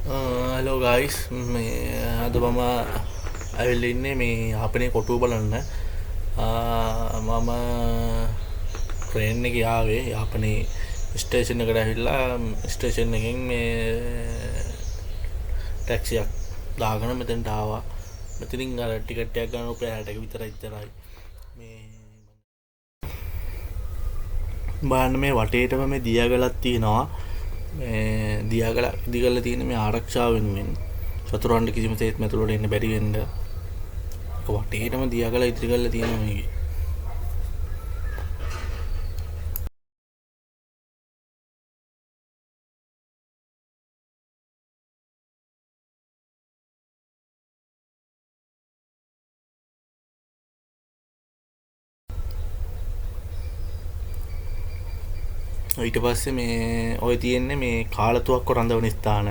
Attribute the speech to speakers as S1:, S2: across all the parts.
S1: Hello guys මේ අද මම ඇවිල්ලා ඉන්නේ මේ යාපනයේ කොටුව බලන්න. මම ට්‍රේන් එකේ ආවේ යාපනයේ ස්ටේෂන් එකට ඇවිල්ලා ස්ටේෂන් එකෙන් මේ ටැක්සියක් දාගෙන මෙතනට ආවා. මෙතනින් අර ටිකට් එකක් ගන්න රුපියල් 60ක විතරයි. මේ බලන්න මේ වටේටම මේ දියාගලක් තියෙනවා. මේ දියාගල ඉදි කරලා තියෙන මේ ආරක්ෂාව වෙනුවෙන් චතුරන්ට කිසිම තේත් මෙතුළට එන්න බැරි වෙන්න වටේටම දියාගල ඉදිරි කරලා තියෙනවා මේකේ. ඊට පස්සේ මේ ඔය තියෙන්නේ මේ කාලතුවක්කු රඳවන ස්ථාන.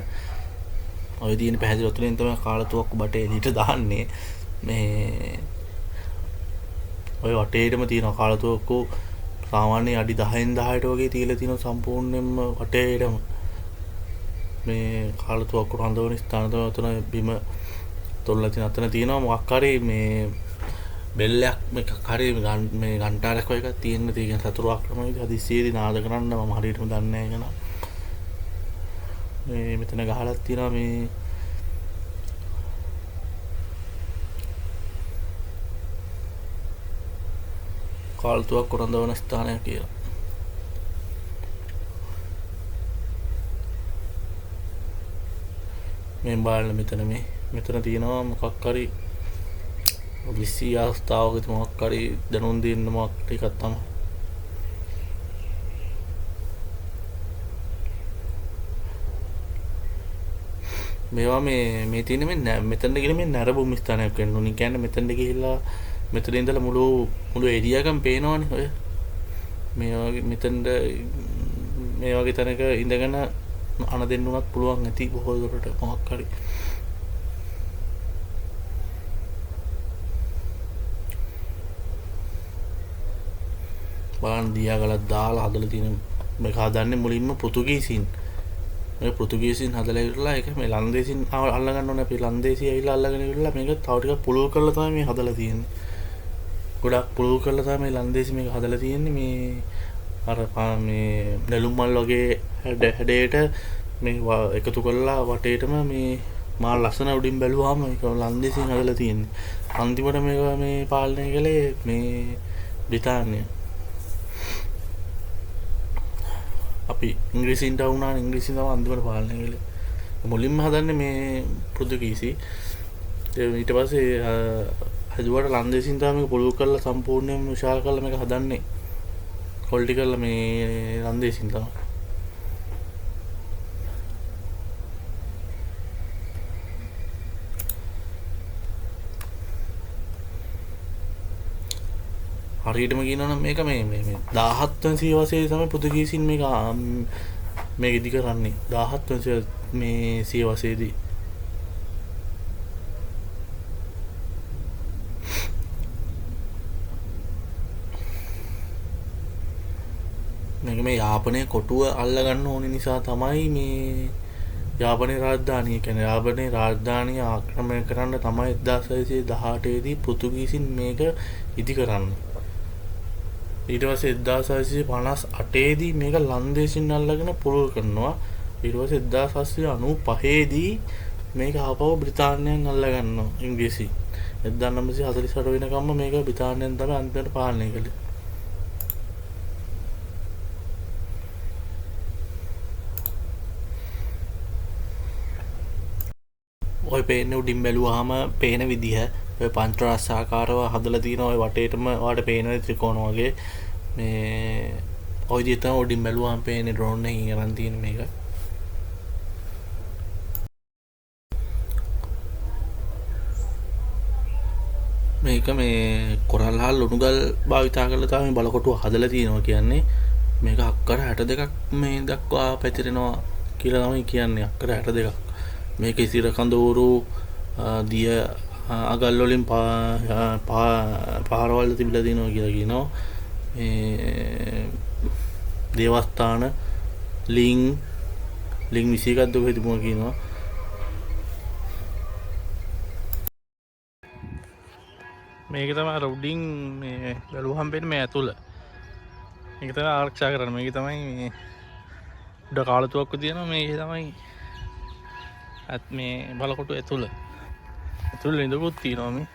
S1: ඔය තියෙන පැහැදිලි වතුරෙන් තමයි කාලතුවක්කු බටේ එළියට දාන්නේ. මේ ඔය වටේටම තියෙන කාලතුවක්කු සාමාන්‍ය අඩි 10න් 10ට වගේ තියලා තියෙනවා සම්පූර්ණයෙන්ම වටේටම. මේ කාලතුවක්කු රඳවන ස්ථාන තමයි උතන බිම තොල්ලා තියෙන අතන තියෙනවා මොකක් හරි මේ බෙල්ලයක් මේක හරි මේ ගන්ටාරයක් වගේ එකක් තියෙන්න තියෙන සතුරු ආක්‍රමණයේදී හදිස්සියේදී නාද කරන්න මම හරියටම දන්නේ නැහැ නේද. මේ මෙතන ගහලා තියෙනවා මේ කාලතුවක්කු රඳවන ස්ථානය කියලා. මේ බලන්න මෙතන තියෙනවා මොකක් හරි විසි අවස්ථාවක මොකක් හරි දැනුම් දෙන්න මොකක් ටිකක් තමයි. මේවා මේ තියෙන මේ මෙතනට ගිහින් මේ නරඹු ස්ථානයක් වෙන්න ඕනි. කියන්නේ මෙතනට ගිහිල්ලා මෙතන ඉඳලා මුළු ඒරියා එකම පේනවනේ ඔය. මේ වගේ මෙතනට මේ වගේ තැනක ඉඳගෙන අන දෙන්න උනත් පුළුවන් ඇති බොහෝ දුරට මොකක් හරි. බලන්න දියාගලක් දාලා හදලා තියෙන මේක හදන්නේ මුලින්ම පෘතුගීසින්. මේ පෘතුගීසින් හදලා ඉවරලා ඒක මේ ලන්දේසින් අල්ලගන්න ඕනේ. අපි ලන්දේසි ඇවිල්ලා අල්ලගෙන ඉවරලා මේක තව ටිකක් පුළුල් කරලා තමයි මේ හදලා තියෙන්නේ. ගොඩක් පුළුල් කරලා තමයි මේ ලන්දේසි මේක හදලා තියෙන්නේ. මේ අර මේ නෙළුම් මල් වගේ හැඩයට මේ එකතු කරලා වටේටම මේ මා ලස්සන උඩින් බැලුවාම මේක ලන්දේසින් හදලා තියෙන්නේ. අන්තිමට මේක මේ පාලනය කළේ මේ බ්‍රිතාන්‍යය. අපි ඉංග්‍රීසින්ට වුණා ඉංග්‍රීසියෙන් තමයි අන්තිමට පාලනය කළේ. මුලින්ම හදන්නේ මේ පෘතුගීසි. ඊට පස්සේ හදුවට ලන්දේසින් තමයි මේක පුළුල් කරලා සම්පූර්ණයෙන්ම විශාල කරලා මේක හදන්නේ. ක්වොලිටි කරලා මේ ලන්දේසින් තමයි. හරියටම කියනවා නම් මේක මේ 17 වෙනි සියවසේ තමයි පෘතුගීසින් මේක ඉදි කරන්නේ 17 වෙනි මේ සියවසේදී. මේක මේ යාපනයේ කොටුව අල්ල ගන්න ඕන නිසා තමයි මේ යාපනයේ රාජධානිය කියන්නේ යාපනයේ රාජධානිය ආක්‍රමණය කරන්න තමයි 1918 දී පෘතුගීසින් මේක ඉදි කරන්නේ. ඊට පස්සේ 1958 දී මේක ලන්දේසින් අල්ලගෙන පුළුල් කරනවා. ඊට පස්සේ 1795 දී මේක ආපහු බ්‍රිතාන්‍යයෙන් අල්ල ගන්නවා ඉංග්‍රීසි. 1948 වෙනකම්ම මේක බ්‍රිතාන්‍යයෙන් තමයි අන්තිමට පාලනය කළේ. ඔය පේන්නේ උඩින් බැලුවාම පේන විදිහ ඔය පංචරාසාකාරව හදලා තියෙන ඔය වටේටම ඔයාලට පේන ත්‍රිකෝණ වගේ මේ ඔය විදිහට තමයි උඩින් බැලුවාම පේන්නේ ඩ්‍රෝන් එකකින් අරන් තියෙන මේක. මේක මේ කොරල් හා ලුණුගල් භාවිතා කරලා තමයි බලකොටුව හදලා තියෙනවා කියන්නේ. මේක අක්කර 62ක් මේ දක්වා පැතිරෙනවා කියලා තමයි කියන්නේ. අක්කර 62ක්. මේක ඉසිර කඳවුරු දිය අගල් වලින් පාරවල් තිබිලා තියෙනවා කියලා කියනවා. මේ දේවස්ථාන ලිං 21ක් දුක තිබුණා කියනවා. මේක තමයි රොඩින් මේ බැලුවහම පේන්නේ මේ ඇතුළ. මේක තමයි ආරක්ෂා කරන්නේ. මේක තමයි මේ උඩ කාලතුවක්කු තියෙනවා. මේක තමයි මේ බලකොටු ඇතුළ. ඇතුළ ළිඳකුත් තියෙනවා මේ.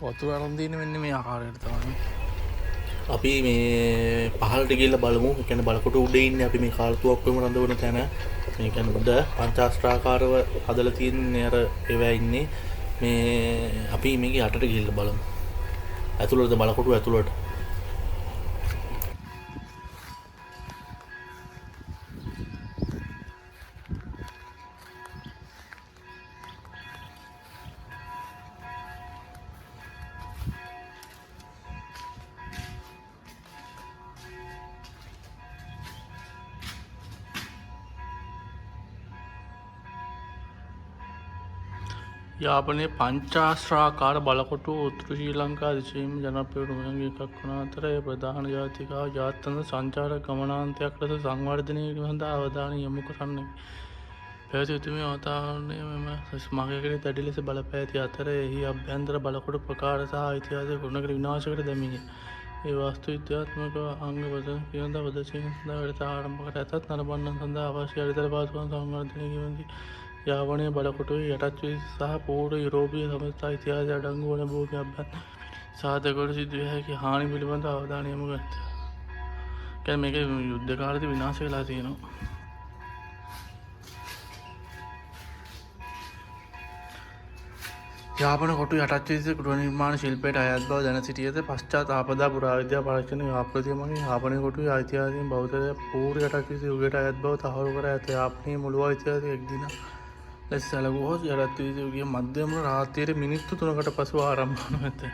S1: වතුර අරන් තියෙන්නේ මෙන්න මේ ආකාරයට තමයි. අපි මේ පහළට ගිහිල්ලා බලමු. ඒ කියන්නේ බලකොටු උඩ ඉන්නේ අපි මේ කාලතුවක්කුවේම රඳවන තැන. මේ කියන්නේ උඩ පංචාස්ත්‍රාකාරව හදලා තියෙන්නේ අර ඒවා ඉන්නේ. මේ අපි මේකේ යටට ගිහිල්ලා බලමු. ඇතුළට බලකොටු ඇතුළට. යාපනයේ පංචාස්ත්‍රාකාර බලකොටු උතුරු ශ්‍රී ලංකා දිශේම ජනප්‍රිය උරුමයන්ගේ එකක් වන අතර එය ප්‍රධාන ජාතිකා ජාත්‍යන්තර සංචාරක ගමනාන්තයක් ලෙස සංවර්ධනය සඳහා අවධානය යොමු කරන්නේ. පැවති උතුමේ අවතාරණය මෙම ස්මාරකයේ දැඩි ලෙස බලපෑ ඇති අතර එහි අභ්‍යන්තර බලකොටු ප්‍රකාර සහ ඓතිහාසික ගුණනගර විනාශ කර දැමීය. ඒ වාස්තු විද්‍යාත්මක අංග වශයෙන් පිළිබඳ අවදසීන් සඳහා වැඩ ආරම්භ කර ඇතත් නරඹන්නන් සඳහා අවශ්‍ය අධිතර පහසුකම් සංවර්ධනය කිරීමේදී යාපනයේ බලකොටුවේ යටත් වී සහ පූර්ව යුරෝපීය සමස්ත ඉතිහාසය අඩංගු වන භූමි අභ්‍යන්තර සාධකවල සිදුවිය හැකි හානි පිළිබඳ අවධානය යොමු කරනවා. කියන්නේ මේක යුද්ධ කාලේදී විනාශ වෙලා තියෙනවා. යාපන කොටු යටත් වී ගෘහ නිර්මාණ ශිල්පයට අයත් බව දැන සිටියද පශ්චාත් ආපදා පුරාවිද්‍යා පරීක්ෂණ ව්‍යාපෘතිය මගින් යාපනයේ කොටුවේ ඓතිහාසික බෞද්ධ පූර්ව යටත් වී යුගයට අයත් බව තහවුරු කර ඇත. යාපනයේ මුළු ඓතිහාසික එක් දින ලෙස සැලකුවොත් යටත් වී යුගයේ මධ්‍යම රාත්‍රියේ මිනිත්තු 3කට පසු ආරම්භ වනු ඇත.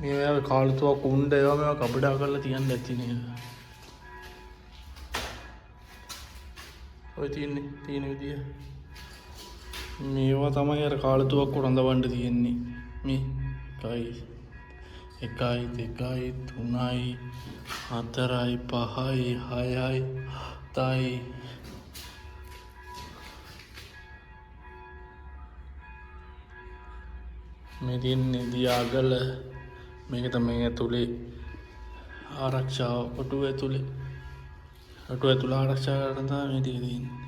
S1: මේ කාලතුවක් උණ්ඩ ඒවා මේවා කබඩා කරලා තියන්න ඇති නේද? ඔය තියෙන විදිය. මේවා තමයි අර කාලතුවක් රඳවන්න තියෙන්නේ. මේ 1 2 3 4 5 6 7යි මේ තියෙන්නේ දියාගල. මේක තමයි ඇතුලේ ආරක්ෂාව. කොටුව ඇතුලේ ආරක්ෂා කරන තමයි මේ ටික තියෙන්නේ.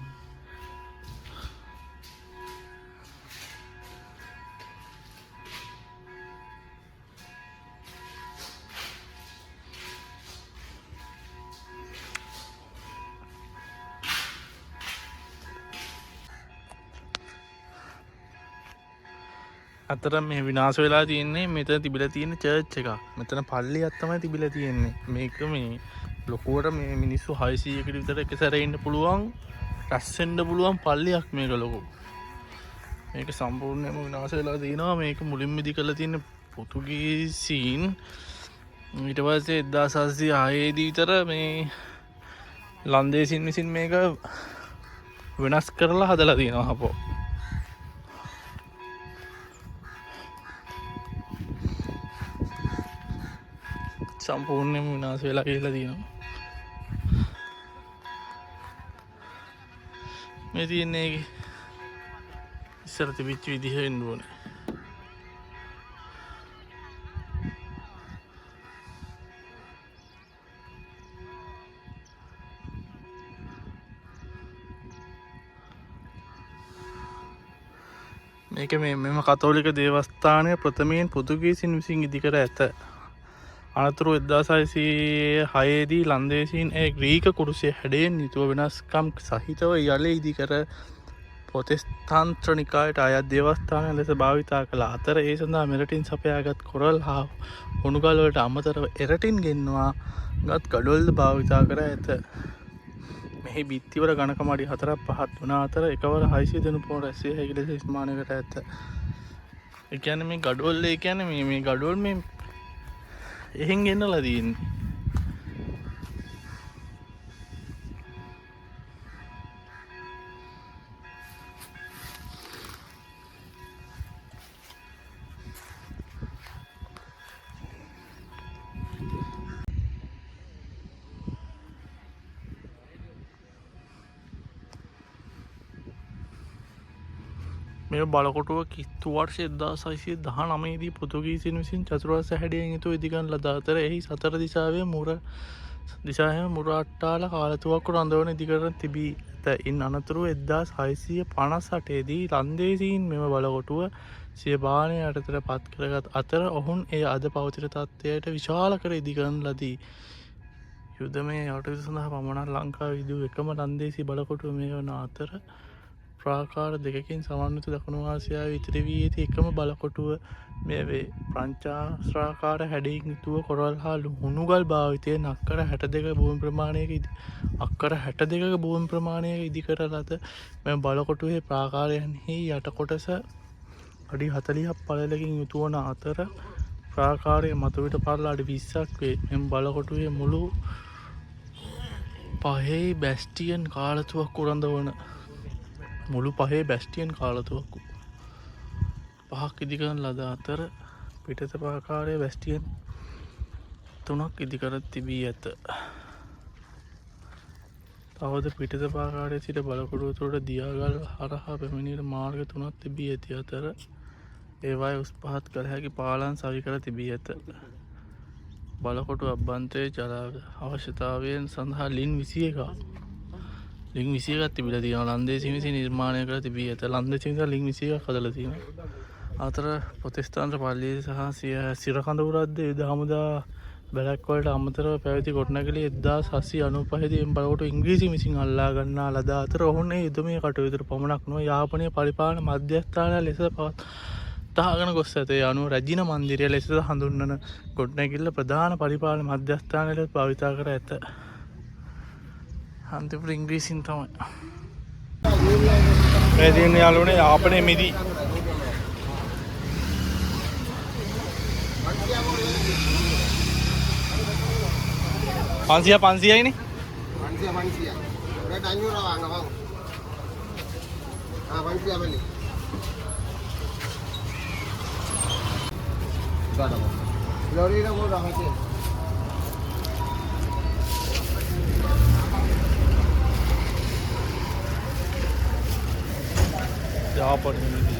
S1: අතර මේ විනාශ වෙලා තියෙන්නේ මෙතන තිබිලා තියෙන චර්ච් එකක්. මෙතන පල්ලියක් තමයි තිබිලා තියෙන්නේ. මේක මේ ලොකුවට මේ මිනිස්සු 600කට විතර එක සැරේ ඉන්න පුළුවන්, රැස් වෙන්න පුළුවන් පල්ලියක් මේක ලොකු. මේක සම්පූර්ණයෙන්ම විනාශ වෙලා තියෙනවා. මේක මුලින්ම ඉදි කරලා තියෙන පෘතුගීසීන්. ඊට පස්සේ 1706 දී විතර මේ ලන්දේසීන් විසින් මේක වෙනස් කරලා හදලා තියෙනවා අපෝ. සම්පූර්ණයෙන්ම විනාශ වෙලා කියලා තියෙනවා. මේ තියෙන්නේ ඉස්සර තිබිච්ච විදිහ වෙන්න ඕනේ. මේක මෙම කතෝලික දේවස්ථානය ප්‍රථමයෙන් පෘතුගීසින් විසින් ඉදිකර ඇත. අනතුරු 1606 දී ලන්දේසීන් ඒ ග්‍රීක කුරුසය හැඩයෙන් යුතුව වෙනස්කම් සහිතව යලි ඉදිකර ප්‍රොතෙස්තාන්ත නිකායට අයත් දේවස්ථානය ලෙස භාවිතා කළ අතර ඒ සඳහා මෙරටින් සපයාගත් කොරල් හා උණුගල් වලට අමතරව එරටින් ගෙන්වා ගත් ගඩොල්ද භාවිතා කර ඇත. මෙහි බිත්තිවල ගණකම අඩි 4ක් 5ක් වුණ අතර එකවර 600 දෙනු පොහොර රැස්විය හැකි ලෙස ස්ථානයකට ඇත. ඒ කියන්නේ මේ ගඩොල් ඒ කියන්නේ මේ ගඩොල් මේ එහෙන් ගෙන්නලා තියෙන්නේ. මේ බලකොටුව කිත්තු වර්ෂ 1619 දී පෘතුගීසින් විසින් චතුරස්‍ර හැඩයෙන් යුතු ඉදිකරන ලද අතර එහි සතර දිශාවේ දිශාවෙම මුර අට්ටාල කාලතුවක්කු රඳවන ඉදිකරන තිබී ඇත. ඉන් අනතුරුව 1658 දී ලන්දේසීන් මෙම බලකොටුව සිය බාණය යටතට පත් කරගත් අතර ඔවුන් එය අද පවතින තත්ත්වයට විශාල කර ඉදිකරන ලදී. යුදමය යටයුතු සඳහා පමණක් ලංකාව විදූ එකම ලන්දේසී බලකොටුව මේ වන අතර ප්‍රාකාර දෙකකින් සමන්විත දකුණු ආසියාවේ ඉතිරි වී ඇති එකම බලකොටුව මේ වේ. ප්‍රංචාස්ත්‍රාකාර හැඩයෙන් යුතුව කොරවල් හා හුණුගල් භාවිතයෙන් අක්කර 62ක භූමි ප්‍රමාණයක ඉදිකර ලද මෙම බලකොටුවේ ප්‍රාකාරයන්හි යට කොටස අඩි 40ක් පළලකින් යුතු වන අතර ප්‍රාකාරයේ මතුපිට පළල අඩි 20ක් වේ. මෙම බලකොටුවේ මුළු පහේ බැස්ටියන් කාලතුවක්කු රඳවන මුළු පහේ බැස්ටියන් කාලතුවක්කු 5ක් ඉදිකරන ලද අතර පිටත ප්‍රාකාරයේ බැස්ටියන් 3ක් ඉදිකර තිබී ඇත. තවද පිටත ප්‍රාකාරයේ සිට බලකොටුව තුළට දියාගල් හරහා පැමිණීමට මාර්ග 3ක් තිබී ඇති අතර ඒවායේ උස් පහත් කළ හැකි පාලම් සවි කර තිබී ඇත. බලකොටුව අභ්‍යන්තරයේ ජල අවශ්‍යතාවයන් සඳහා ලින් 21ක් තිබිලා තියෙනවා. ලන්දේසීන් විසින් නිර්මාණය කර තිබී ඇත. ලන්දේසීන් විසින් ලින් 21ක් හදලා තියෙනවා. අතර ප්‍රොතෙස්තාන්ත පල්ලිය සහ සිරකඳවුරක්ද යුද හමුදා බැලක් වලට අමතරව පැවති ගොඩනැගිලි 1795 දී එම බලකොටුව ඉංග්‍රීසීන් විසින් අල්ලා ගන්නා ලද අතර ඔවුන් ඒ යුදමය කටයුතුට පමණක් නොව යාපනයේ පරිපාලන මධ්‍යස්ථානය ලෙස පවත්වාගෙන ගොස් ඇත. ඒ අනුව රැජින මන්දිරය ලෙසද හඳුන්වන ගොඩනැගිල්ල ප්‍රධාන පරිපාලන මධ්‍යස්ථානය ලෙස භාවිතා කර ඇත. අන්තිමට ඉංග්‍රීසින් තමයි මේ තියෙන යාළුවනේ යාපනයේ මිදි 500යිනේ
S2: 500 ඔරට අഞ്ഞൂറ് வாங்க வாங்க 500 பண்ணி ලොරියට පොඩ හතේ
S1: යාපනයේ මිදි